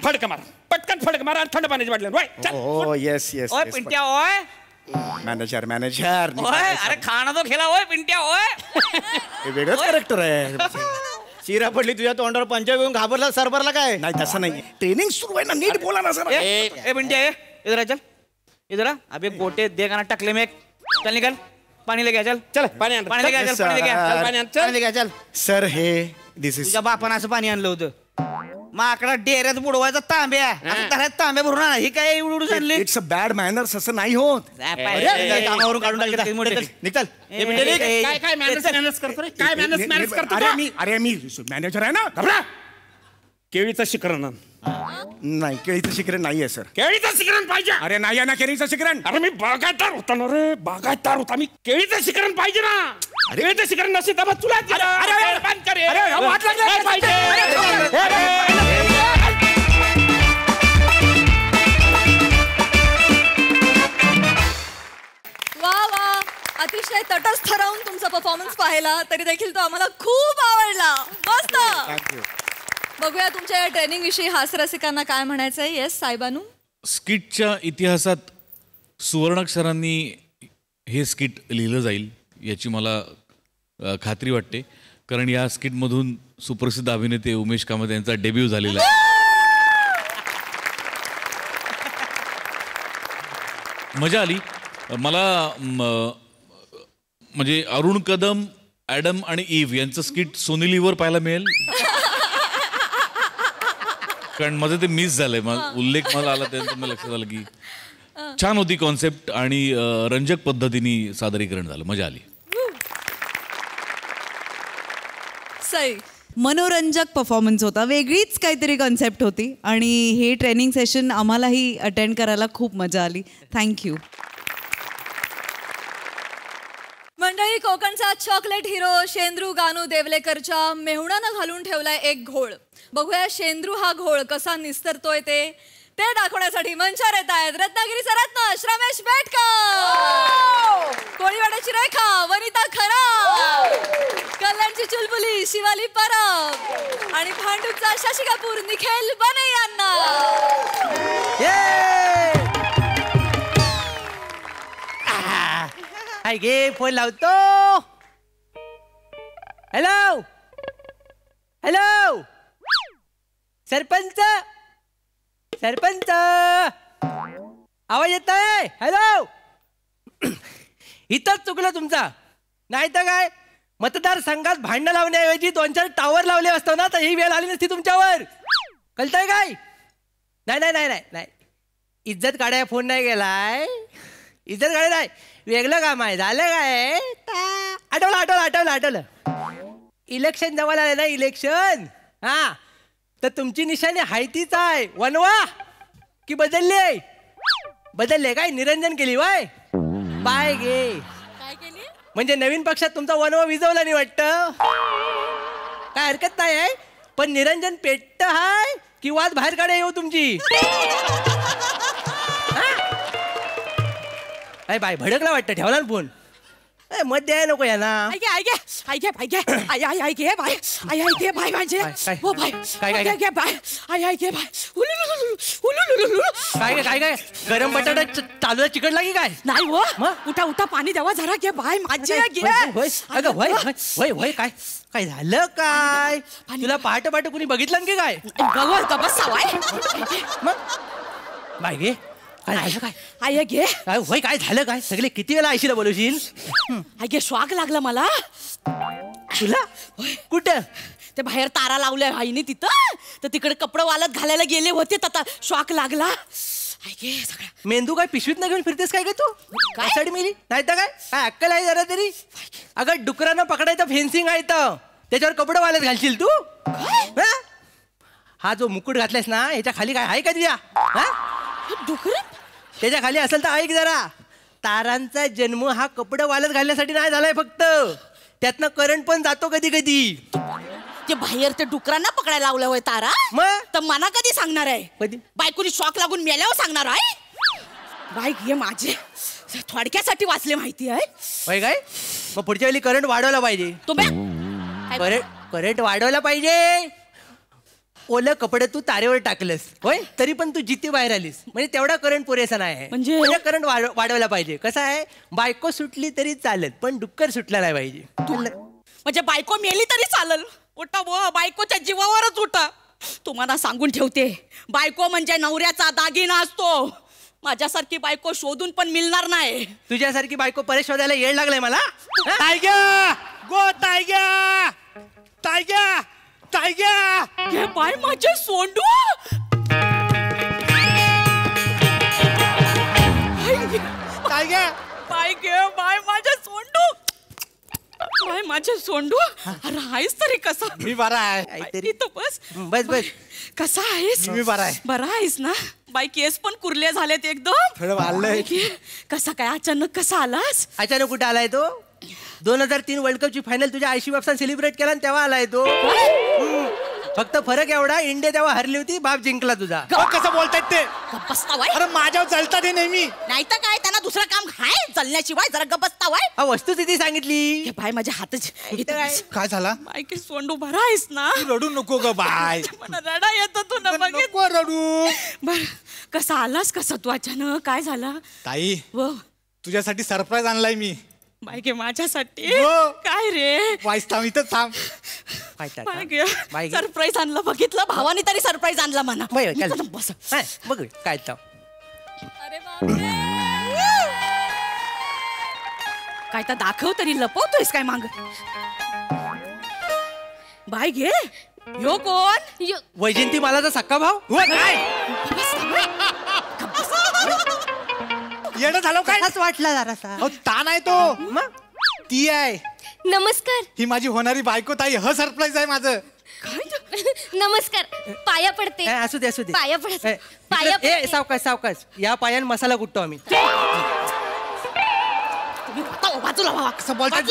फडक मार, पटकन फडक मार आणि थंड पाण्याची बाटल्या. हो येस येस. ओय पिंट्या ओय. मॅनेजर ओय अरे खाणं तो खेळा. ओय पिंट्या ओय. हे वेगळंच कॅरेक्टर आहे. चिरा पडली तुझ्या तोंडावर पंचा घेऊन घाबरला सरबरला काय? नाही तसं नाही. ट्रेनिंग सुरू आहे ना, नीट बोला ना सर. ए पिंट्या इधर आ चल. इधर आ. अबे गोटे दे गाना टकले में. चल निकल पाणी लेके चल. चल पाणी आण. पाणी लेके चल. पाणी लेके चल. पाणी आण. पाणी लेके चल. सर हे दिस इज. तुझ्या बापानं असं पाणी आणलं होतं. माकडा डेऱ्यात बुडवायचा तांब्या. असं त्यात तांब्या भरून आणा. ही काय एवढी आणली? It's a bad manners. असं नाही होत. कामावरून काढून टाकले. निघल. काय काय मॅनेज करतो रे? काय मॅनेज करतो? अरे मी मॅनेजर आहे ना. घबरा. केळीचं शिकरण नाही, केळीचं शिकरण नाहीये सर. केळीचं शिकरण पाहिजे. अरे नाही आहे ना केळीचं शिकरण. अरे मी बागायतदार होता ना रे, बागायतदार होता मी. केळीचं शिकरण पाहिजे ना. केळीचं शिकरण नसेल तर मग तुला वा वा. अतिशय तटस्थ राहून तुमचा परफॉर्मन्स पाहिला तरी देखील तो आम्हाला खूप आवडला. मस्त. बघूया तुमच्या या ट्रेनिंग विषयी हास्यरसिकांना काय म्हणायचं आहे. येस साहेबानू. स्किटच्या इतिहासात सुवर्णाक्षरांनी हे स्किट लिहिलं जाईल याची मला खात्री वाटते, कारण या स्किटमधून सुप्रसिद्ध अभिनेते उमेश कामत यांचा डेब्यू झालेला आहे. मजा आली मला. म्हणजे अरुण कदम, ॲडम आणि इव्ह यांचं स्किट सोनी लिव्हवर पाहायला मिळेल? कारण माझं ते मिस झालंय. उल्लेख मला आला त्यानंतर मला लक्षात आलं की छान होती कॉन्सेप्ट आणि रंजक पद्धतीने सादरीकरण झालं, मजा आली. सई, मनोरंजक परफॉर्मन्स होता, वेगळीच काहीतरी कॉन्सेप्ट होती आणि हे ट्रेनिंग सेशन आम्हालाही अटेंड करायला खूप मजा आली. थँक्यू. मंडळी, कोकणचा चॉकलेट हिरो शेंद्रू गानू देवलेकरच्या मेहुणानं घालून ठेवलाय एक घोळ. बघूया शेंद्रू हा घोळ कसा निस्तरतोय ते दाखवण्यासाठी मंचावर येत आहेत रत्नागिरीचा रत्न श्रमेश बेटकर, कोळीवाड्याची रेखा वनिता खरा, कल्याणची चुलबुली शिवाली परब आणि भांडूपचा शशी कपूर निखिल बने यांना. हाय गे फोन लावतो. हॅलो हॅलो, सरपंच सरपंच, आवाज येत आहे? हॅलो. इथंच चुकलं तुमचा, नाही तर काय मतदारसंघात भांडण लावण्याऐवजी 2-4 टावर लावले असतो ना, तर ही वेळ आली नसती तुमच्यावर. कळतंय काय? नाही नाही नाही नाही नाही, इज्जत काढाय फोन नाही गेलाय, इज्जत काढाय नाही, वेगळं काम आहे. झालं काय? आठवलं आठवलं आठवलं आठवलं, इलेक्शन जवळ आलं ना, इलेक्शन. हा, तर तुमची निशाणी हाय तीच आहे, वनवा की बदलले? बदलले काय? निरंजन केली वाय? बाय गे. काय केली? म्हणजे नवीन पक्षात तुमचा वनवा विजवला नाही वाटतं? काय हरकत नाही आहे, पण निरंजन पेट्ट हाय की वाद बाहेर काढा येऊ तुमची? बाय बाय, भडकला वाटतं, ठेवला ना फोन. मत द्याय नको या ना. काय काय काय गरम बटाटा चालू चिकटला की काय? नाही हो, उठा उठा, पाणी द्यावा जरा. घे बाय माझी. अगं वय वय वय, काय काय झालं? काय तुला पहाट पहाट कुणी बघितलं की काय? मग बाय गे, काय झालं? काय आय घे काय वय, काय झालं? काय सगळे किती वेळा आईशीला बोलवशील? आय घे, श्वाक लागला मला. तुला कुठं? ते बाहेर तारा लावल्या आईने तिथं, तर तिकडे कपडे वालत घालायला गेले होते, तर श्वाक लागला. आय घे सगळं. मेंदू काय पिशवीत न घेऊन फिरतेस काय? तू काय साडी मेली नाही तर काय? काय अक्कल आहे जरा तरी? अगं डुकरांना पकडायचं फेन्सिंग आहे, तर त्याच्यावर कपडे वालत घालशील तू? हा जो मुकुट घातलायस ना, ह्याच्या खाली काय आहे का तुझ्या? डुकर त्याच्या खाली असेल तर ऐक जरा, तारांचा जन्म हा कपडे वालत घालण्यासाठी नाही झालाय, फक्त त्यातनं करंट पण जातो कधी कधी. ते बाहेर ते डुकरांना पकडायला लावलं होय तारा, मग तर मना कधी सांगणार आहे? कधी? बायकोनी शॉक लागून मेल्यावर सांगणार आहे? बाय घे, माझे थोडक्यासाठी वाचले माहिती आहे. होय काय? मग पुढच्या वेळी करंट वाढवला पाहिजे. करंट वाढवला पाहिजे. ओलं कपडे तू तारेवर टाकलंस होय, तरी पण तू जिथे बाहेर आलीस, म्हणजे तेवढा करंट पुरेसा नाही. म्हणजे करंट वाढवला पाहिजे. कसं आहे, बायको सुटली तरी चालेल, पण डुक्कर सुटला नाही पाहिजे. म्हणजे बायको मेली तरी चालेल? उठा बुवा, बायकोच्या जीवावरच उठा. तुम्हाला सांगून ठेवते, बायको म्हणजे नवऱ्याचा दागिना असतो. माझ्यासारखी बायको शोधून पण मिळणार नाही. तुझ्यासारखी बायको परे शोधायला येड लागलाय मला. टायग्या गो, टायग्या टायग्या टायग्या. हे बाय माझे सोंडू. टायग्या बाय गे, बाय माझे सोंडू. बाय माझे सोंडू. अरे आहेस तरी कसा? मी बरा आहे. बस बस बस. कसा आहेस? मी बरा आहे. बरा आहेस ना? बाई केस पण कुरले झालेत एकदम. थोडं वाढलंय. कसा काय अचानक कसा आलास? अचानक कुठे आलाय तो? 2003 वर्ल्ड कपची फायनल तुझ्या आयशी बापसा सेलिब्रेट केला आणि तेव्हा आलाय तो. फक्त फरक एवढा, इंडिया तेव्हा हरली होती, बाप जिंकला तुझा. कसं बोलतायत ते? बसतावाय. अरे माझ्यावर चालतात हे नेहमी. नाही तर काय, त्यांना दुसरं काम आहे चालण्याशिवाय. जरा गबसतावाय. हा वस्तुस्थिती सांगितली. बाय माझ्या हातच. काय झाला? बाय की सोंडू बरा आहेस ना? रडू नको ग बाय. मला रडा येतो तू ना. नको रडू. बर, कसा आलास? कसा तू अचानक? काय झाला? ताई, तुझ्यासाठी सरप्राईज आणलाय मी. बाय गे, माझ्यासाठी? हो. काय रे? वाईस थांब, इथं थांब. सरप्राईज आणलं. बघितलं, भावानी तरी सरप्राईज आणला म्हणा. बस बघ काय. अरे बापरे. काय तर दाखव तरी, लपवतोयस काय माग? बाय घे. यो कोण? वैजयंती मला तर सक्का भाऊ. काय येणं झालं काय? वाटला जरासा. अहो तान आहे तो. मग ती आहे. नमस्कार. ही माझी होणारी बायको ताई. सरप्राईज आहे माझं. नमस्कार. पाया पडते. असू दे असू दे. पाया पडते. ए सावकाश सावकाश. या पायान मसाला कुटतो आम्ही. बाजूला व्हा. कसं बोलतात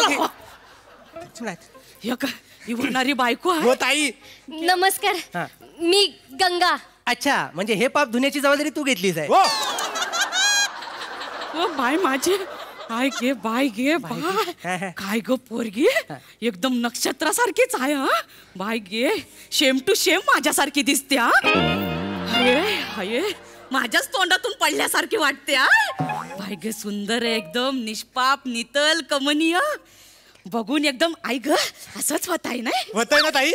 ही होणारी बायको आहे. हो ताई. नमस्कार. मी गंगा. अच्छा, म्हणजे हे पाप धुण्याची जबाबदारी तू घेतलीस आहे. ओ बाय माझे. काय गे बाय गे बाय. काय ग पोरगी, एकदम नक्षत्रासारखीच आहे. हा बाय गे, शेम टू शेम माझ्यासारखी दिसते. हाय माझ्याच तोंडातून पडल्यासारखी वाटते. बाय गे, सुंदर आहे एकदम, निष्पाप नितल कमनीय. बघून एकदम आई ग असंच होत आहे ना. होतंय ना ताई.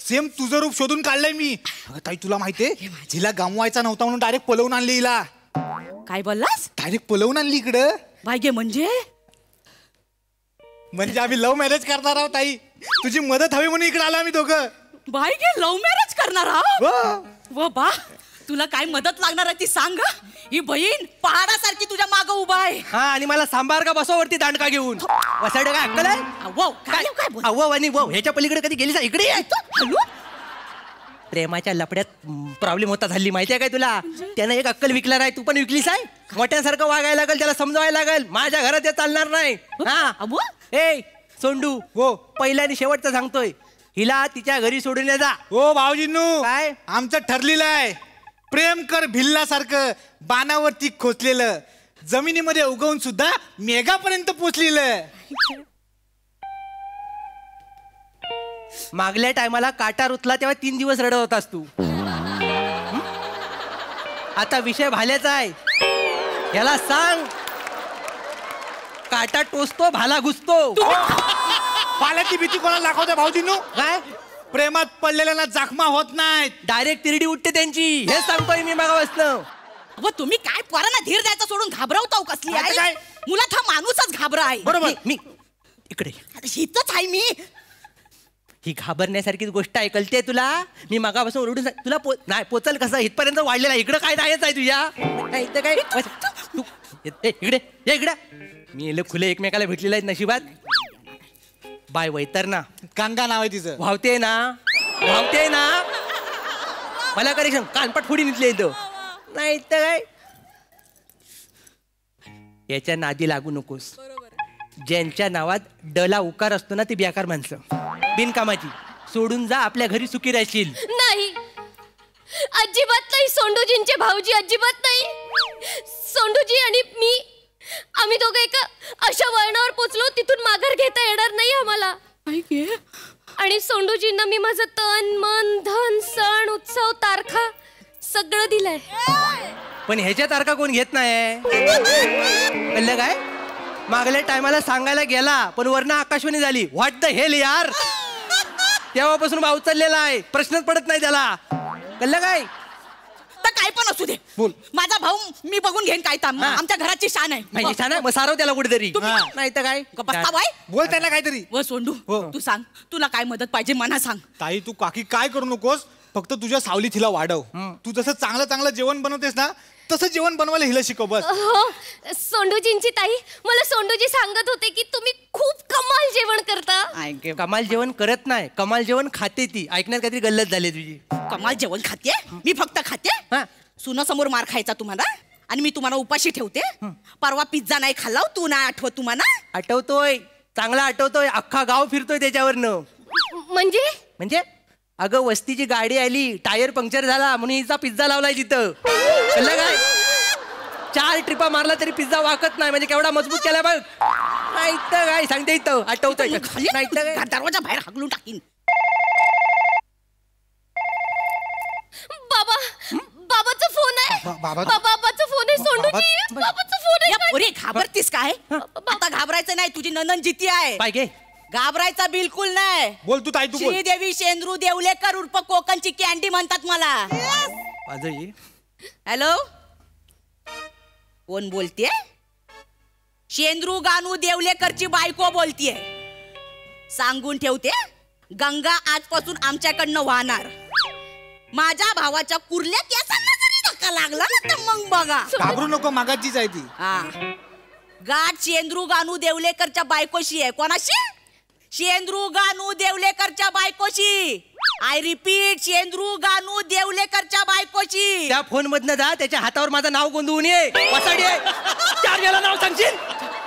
सेम तुझं रूप शोधून काढलंय मी. ताई तुला माहितीये, हिला गमवायचा नव्हता म्हणून डायरेक्ट पलवून आणली हिला. काय बोललास? डायरेक्ट पलवून आणली इकडं. बाय गे म्हणजे आम्ही लव्ह मॅरेज करणार आहोत ताई. तुझी मदत हवी म्हणून इकडे आलो आम्ही दोघं. बाय गे, लव्ह मॅरेज करणार आहोत? व बा, तुला काय मदत लागणार आहे ती सांग. ही बहीण पहाडासारखी तुझ्या माग उभा आहे. हा, आणि मला सांबार का बसवावरती दांडका घेऊन वसाड काय अक्कल आहे? अव्व आणि वो ह्याच्या पलीकडे कधी गेलीस? इकडे प्रेमाच्या लपड्यात प्रॉब्लेम होता हल्ली, माहितीये काय तुला? त्यानं एक अक्कल विकला नाही, तू पण विकलीस आहे. मोठ्यासारखं वागायला लागेल, त्याला समजावायला लागेल. माझ्या घरात ते चालणार नाही. हा ए सोंडू, हो पहिला आणि शेवटचं सांगतोय, हिला तिच्या घरी सोडून जा. हो भाऊजींनू, काय आमचं ठरलेलं आहे. प्रेम कर भिल्लासारखं, बाणावरती खोचलेलं, जमिनीमध्ये उगवून सुद्धा मेघापर्यंत पोचलेलं. मागल्या टायमाला काटा रुतला तेव्हा 3 दिवस रडत होतास तू. आता विषय भाल्याचा आहे. याला सांग, काटा टोचतो भाला घुसतो. भाल्याची भीती कोणाला दाखवते भाऊजींनू? काय प्रेमात पडलेल्यांना जखमा होत नाहीत, डायरेक्ट तिरडी उठते त्यांची. हे सांगतोय मी मागापासनं. व तुम्ही काय पोरांना धीर द्यायचा सोडून घाबरवता कसली आहे? काय मुलात हा माणूसच घाबरा आहे. बरोबर. मी इकडे हितच आहे मी. ही घाबरण्यासारखीच गोष्ट आहे, कळते तुला? मी मागापासून ओरडून तुला नाही पोचल कसं इथपर्यंत वाढलेला. इकडं काय नाहीच आहे तुझ्या. इथं काय तू इकडे ये इकडे. मी खुले एकमेकाला भेटलेले आहेत नशिबात. बाय वैतरणा, गंगा नाव आहे तिचं. भावते ना मला करेक्शन कानपट फोडी निघले इथं. नाही तर काय, याच्या नादी लागू नकोस. ज्यांच्या नावात डला उकार असतो ना, ती बेकार माणसं बिनकामाची. सोडून जा, आपल्या घरी सुखी राहशील. नाही, अजिबात नाही. सोंडूजींचे भाऊजी अजिबात नाही. सोंडूजी आणि मी, आम्ही दोघं एका अशा वळणावर पोचलो, तिथून माघार घेता येणार नाही आम्हाला. आणि सोंडूजींना मी माझं तन मन धन सण उत्सव तारखा सगळं दिलंय. पण ह्याच्या तारखा कोण घेत नाही. कळलं काय? मागल्या टायमाला सांगायला गेला, पण वरनं आकाशवाणी झाली. व्हॉट द हेल यार. तेव्हापासून भाऊ चाललेला आहे, प्रश्नच पडत नाही त्याला. कळलं काय? तर काय पण असू दे, बोल. माझा भाऊ मी बघून घेईन काय ताम. आमच्या घराची शान आहे. माहिती शान आहे, मग सारव त्याला कुठेतरी. नाही तर काय, बसता बाय. बोल त्यांना काहीतरी. व सोंडू, तू सांग, तुला काय मदत पाहिजे मना सांग. ताई तू काकी काय करू नकोस, फक्त तुझ्या सावलीत हिला वाढव. तू जसं चांगलं चांगलं जेवण बनवतेस ना, तसं जेवण बनवायला हिला शिकव बस. हो, सोंडूजींची ताई मला सोंडूजी सांगत होते की तुम्ही खूप कमाल जेवण करता. कमाल जेवण करत नाही, कमाल जेवण खाते ती. ऐकण्यात काहीतरी गल्लत झाली तुझी. कमाल जेवण खाते मी, फक्त खाते. सुनासमोर मार खायचा तुम्हाला, आणि मी तुम्हाला उपाशी ठेवते. परवा पिझ्झा नाही खाल्ला, तू नाही आठवत तुम्हाला? आठवतोय, चांगला आठवतोय. अख्खा गाव फिरतोय त्याच्यावरनं. म्हणजे अगं वस्तीची गाडी आली, टायर पंक्चर झाला म्हणून हिचा पिझ्झा लावलाय तिथं. कळलं काय? 4 ट्रिपा मारला तरी पिझ्झा वाकत नाही. म्हणजे केवढा मजबूत केलाय बघ. नाही तर काय सांगते इथं. आठवतोय नाही तर दरवाजा बाहेर हाकलून टाकीन. बाबा, बाबाचा फोन आहे. बाबाचा फोन आहे. सोंडूजी, बाबाचा फोन आहे. अरे घाबरतीस काय? आता घाबरायचं नाही, तुझी ननन जिती आहे. पाहिजे घाबरायचा बिलकुल नाही. बोल तू ताई, तू बोल. श्रीदेवी शेंद्रू देवलेकर उर्फ कोकणची कॅन्डी म्हणतात मला. हॅलो, कोण बोलतेय? शेंद्रू गानू देवलेकरची बायको बोलतीये. सांगून ठेवते, गंगा आजपासून आमच्याकडनं वाहणार. माझ्या भावाच्या कुर्ल्या केसांना जरी धक्का लागला ना तर मग बघा. घाबरू नको, मागाचीच आहे ती. हा, गाठ शेंद्रू गानू देवलेकरच्या बायकोशी आहे. कोणाशी? शेंद्रू गानू देवलेकरच्या बायकोशी. I repeat, शेंद्रू Ganu देवलेकरच्या बायकोशी. त्या फोन मधनं जा, त्याच्या हातावर माझं नाव गोंधवून ये. वसाडी आहे. 4 वेळा नाव सांगशील?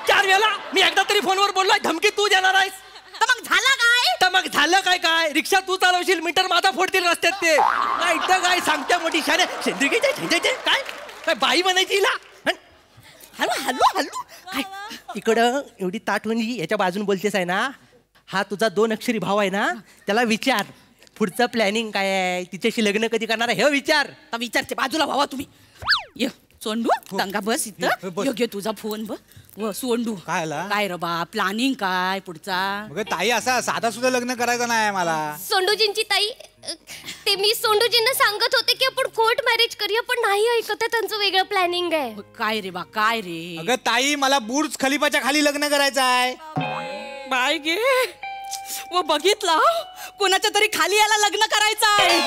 4 वेळा? मी एकदा तरी फोनवर बोललोय, धमकी तू देणार आहेस. तर मग झालं काय? तर मग झालं काय? काय रिक्षा तू चालवशील, मीटर माझा फोडतील रस्त्यात ते. काय इथं काय सांगत्या मोठी शाने काय काय बाई बनायची हिला? Hello hello hello. काय इकडं एवढी ताटवणी याच्या बाजून बोलतेस आहे ना? हा तुझा 2 अक्षरी भाव आहे ना, त्याला विचार पुढचं प्लॅनिंग काय आहे, तिच्याशी लग्न कधी करणार आहे हे विचार. तर विचारते, बाजूला भावा तुम्ही. ये सोंडू, गंगा बस इथं. योग्य तुझा फोन व सोंडू. काय रे बा, प्लॅनिंग काय पुढचा? ताई असा साधा सुद्धा लग्न करायचं नाही मला. सोंडूजींची ताई, ते मी सोंडूजींना सांगत होते की आपण कोर्ट मॅरेज करूया, पण नाही ऐकत, त्यांचं वेगळं प्लॅनिंग आहे. काय रे बा, काय रे? अगं ताई, मला बुर्ज खलिफाच्या खाली लग्न करायचं आहे. बाय गे, व बघितला कोणाच्या तरी खाली याला लग्न करायचं आहे.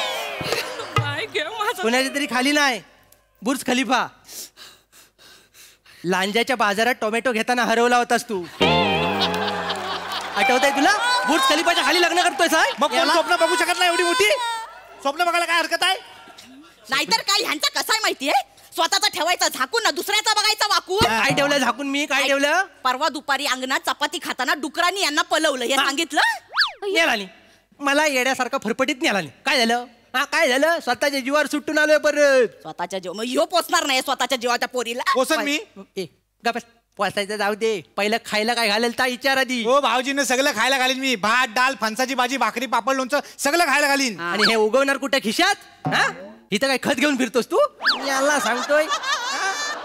बाय गे, कोणाच्या तरी खाली नाही, बुर्ज खलिफा. लांजाच्या बाजारात टोमॅटो घेताना हरवला होतास तू, आठवत आहे तुला? बुर्ज खलिफाच्या खाली लग्न करतोय साहेब. मग कोण स्वप्न बघू शकत नाही एवढी मोठी? स्वप्न बघायला काय हरकत आहे? नाहीतर काय, ह्यांचा कसा आहे माहितीये, स्वतःचा ठेवायचा झाकून ना दुसऱ्याचा बघायचा वाकून. काय ठेवलं झाकून? मी काय ठेवलं? परवा दुपारी अंगणात चपाती खाताना डुकरांनी यांना पलवलं, हे सांगितलं. नेला मला येड्यासारखा फरफटीत नेला. काय झालं? हा, काय झालं? स्वतःच्या जीवावर सुटून आलोय परत. स्वतःच्या जीव मग ह्यो पोचणार नाही स्वतःच्या जीवाच्या पोरीला. पोसन मी पोचायचं जाऊ दे, पहिलं खायला काय घालेल ता विचार आधी. हो, भाऊजीनं सगळं खायला घालीन मी. भात, डाळ, फणसाची भाजी, भाकरी, पापड, लोणचं सगळं खायला घालीन. आणि हे उगवणार कुठे खिशात? हा, इथं काय खत घेऊन फिरतोस तू? याला सांगतोय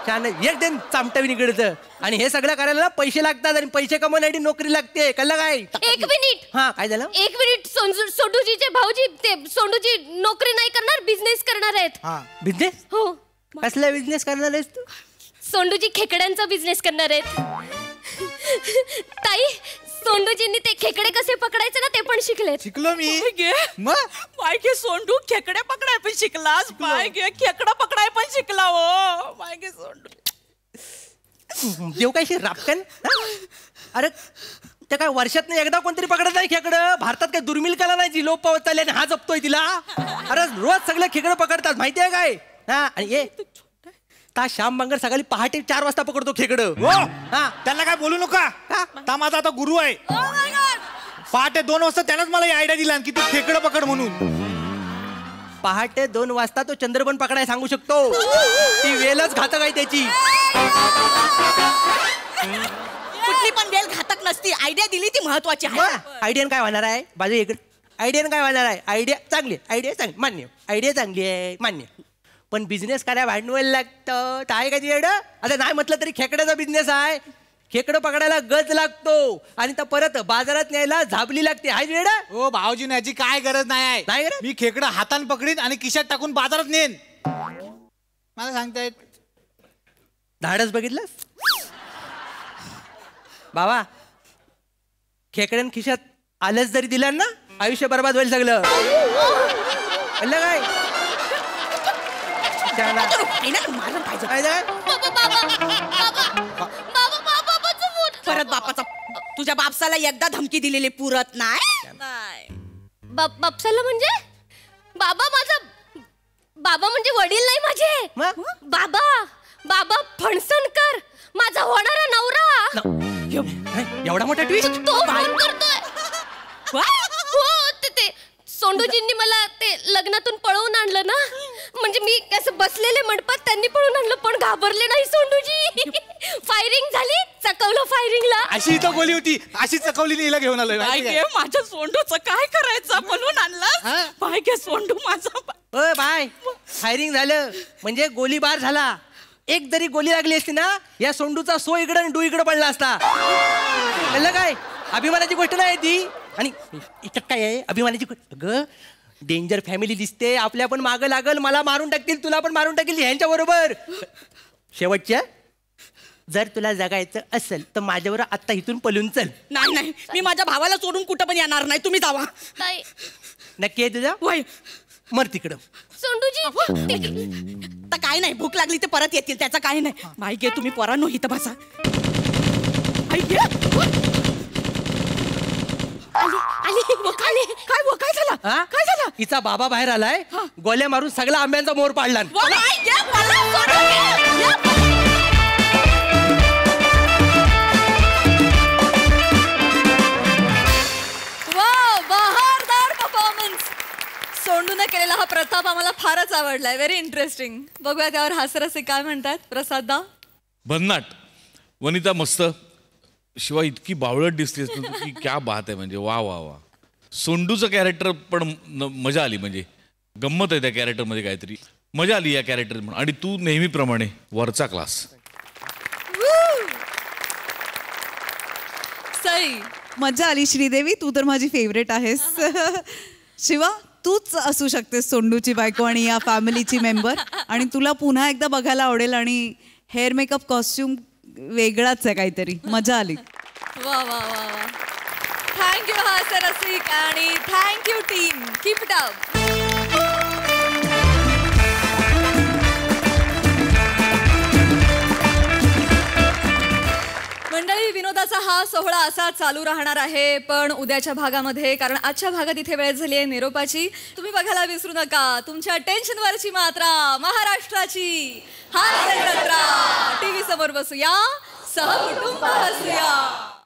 एक दिन चामटवी निघडतं. आणि हे सगळं करायला पैसे लागतात, आणि पैसे कमवण्यासाठी नोकरी लागते. कळलं काय? 1 मिनिट. हा, काय झालं? 1 मिनिट. सोंडूजीचे भाऊजी, ते सोंडूजी नोकरी नाही करणार, बिझनेस करणार आहेत. बिझनेस? हो. कसला बिझनेस करणार आहेस तू? सोंडूजी खेकड्यांचा बिझनेस करणार आहेत. ताई, सोंडूजींनी ते खेकडे कसे पकडायचे ना ते पण शिकलेत. शिकलो मी. माय गे सोंडू, खेकडे पकडाय पण शिकलास. माय गे, खेकडा पकडाय पण शिकला. हो माय गे सोंडू. देव काय रापकन? अरे ते काय वर्षात एकदा कोणतरी पकडत नाही खेकडं? भारतात काय दुर्मिळ कला नाही जी लोप पावत चालली आणि हा जपतोय तिला? अरे रोज सगळे खेकडं पकडतात, माहितीये काय? हा, आणि ये श्याम बांगर सकाळी पहाटे 4 वाजता पकडतो खेकडं. हा, त्यांना काय बोलू नका. ता माझा आता गुरु आहे. पहाटे 2 वाजता त्यानंच मला आयडिया दिला की तू खेकडं पकड म्हणून. पहाटे 2 वाजता तो चंद्रबन पकडाय सांगू शकतो. ती वेलच घातक आहे त्याची. कुठली पण वेल घातक नसती, आयडिया दिली ती महत्वाची आहे. आयडियान काय होणार आहे? बाजू इकडे आयडियान काय होणार आहे? आयडिया चांगली, आयडिया चांगली, मान्य. आयडिया चांगली आहे, मान्य. पण बिझनेस करायला भांडवल लागतं. आहे का येड? आता नाही म्हटलं तरी खेकड्याचा बिझनेस आहे. खेकडं पकडायला गज लागतो, आणि तर परत बाजारात न्यायला झाबली लागते. हाय वेड? हो भाऊजी, याची काय गरज नाही आहे. मी खेकडं हातान पकडीन आणि खिशात टाकून बाजारात नेन. मला सांगतायत धाडस बघितलंस बाबा? खेकड्यान खिशात आलंच जरी दिलं ना, आयुष्य बर्बाद होईल सगळं. कळलं काय? परत बापाचा, तुझ्या बापसाला एकदा धमकी दिलेली पुरत नाही. बापसाला म्हणजे? बाबा माझा बाबा म्हणजे वडील नाही माझे. बाबा फणसनकर, माझा होणारा नवरा. एवढा मोठा ट्विस्ट तो फोन करतोय. हो, ते सोंडूजींनी मला ते लग्नातून पळवून आणलं ना, म्हणजे मी असं बसलेले मंडपात त्यांनी पळून आणलं, पण घाबरले नाही सोंडूजी. फायरिंग झाली, चकवलं फायरिंगला. अशी इथं गोली होती, अशी चकवली हिला घेऊन आलोय. माझ्या सोंडूचं काय करायचं म्हणून आणलं. बाय गे सोंडू माझा. बाय, फायरिंग झालं म्हणजे गोलीबार झाला. एक जरी गोली लागली असती ना, या सोंडूचा सो इकडं आणि डू इकडं पडला असता. कळलं काय? अभिमानाची गोष्ट नाही ती. आणि इथं काय आहे अभिमानाची गोष्ट? अगं, डेंजर फॅमिली दिसते, आपल्या पण मागं लागल, मला मारून टाकतील, तुला पण मारून टाकतील ह्यांच्या बरोबर. शेवटच्या जर तुला जगायचं असेल तर माझ्यावर आता इथून पळून चल. नाही नाही, मी माझ्या भावाला सोडून कुठं पण येणार नाही, तुम्ही जावा. ताई नक्की आहे तुझा? वय मर तिकडं. सोंडूजी तर काय नाही, भूक लागली ते परत येतील, त्याचं काय नाही. बाई घे तुम्ही पोरांनो इथं बसा. आई घे. काय झालं? हा? काय झालं? हिचा बाबा बाहेर आलाय, गोल्या मारून सगळा आंब्यांचा मोर पाडला. बहारदार परफॉर्मन्स. सोंडूने केलेला हा प्रताप आम्हाला फारच आवडलाय. Very interesting. बघूया त्यावर हास्यरसिक काय म्हणतात. प्रसाददा. भन्नाट. वनिता मस्त. शिवाय इतकी बावळट दिसतेस तू की क्या बात आहे, म्हणजे वा वा वा. सोंडूचं कॅरेक्टर पण मजा आली, म्हणजे गंमत आहे त्या कॅरेक्टरमध्ये, काहीतरी मजा आली या कॅरेक्टर म्हणून. आणि तू नेहमीप्रमाणे वरचा क्लास. सई. मजा आली श्रीदेवी, तू तर माझी फेवरेट आहेस. शिवा तूच असू शकतेस सोंडूची बायको आणि या फॅमिलीची मेंबर. आणि तुला पुन्हा एकदा बघायला आवडेल. आणि हेअर मेकअप कॉस्ट्युम वेगळाच आहे काहीतरी. मजा आली. वा वा वा वा. थँक्यू हास्यरसिक आणि thank you team. Keep it up. मंडळी, विनोदाचा हा सोहळा असा चालू राहणार आहे पण उद्याच्या भागामध्ये, कारण आजच्या भागात इथे वेळ झाली आहे निरोपाची. तुम्ही बघायला विसरू नका तुमच्या टेन्शनवरची मात्रा, महाराष्ट्राची हास्य जत्रा. टीव्ही समोर बसूया, सहकुटुंब हसूया.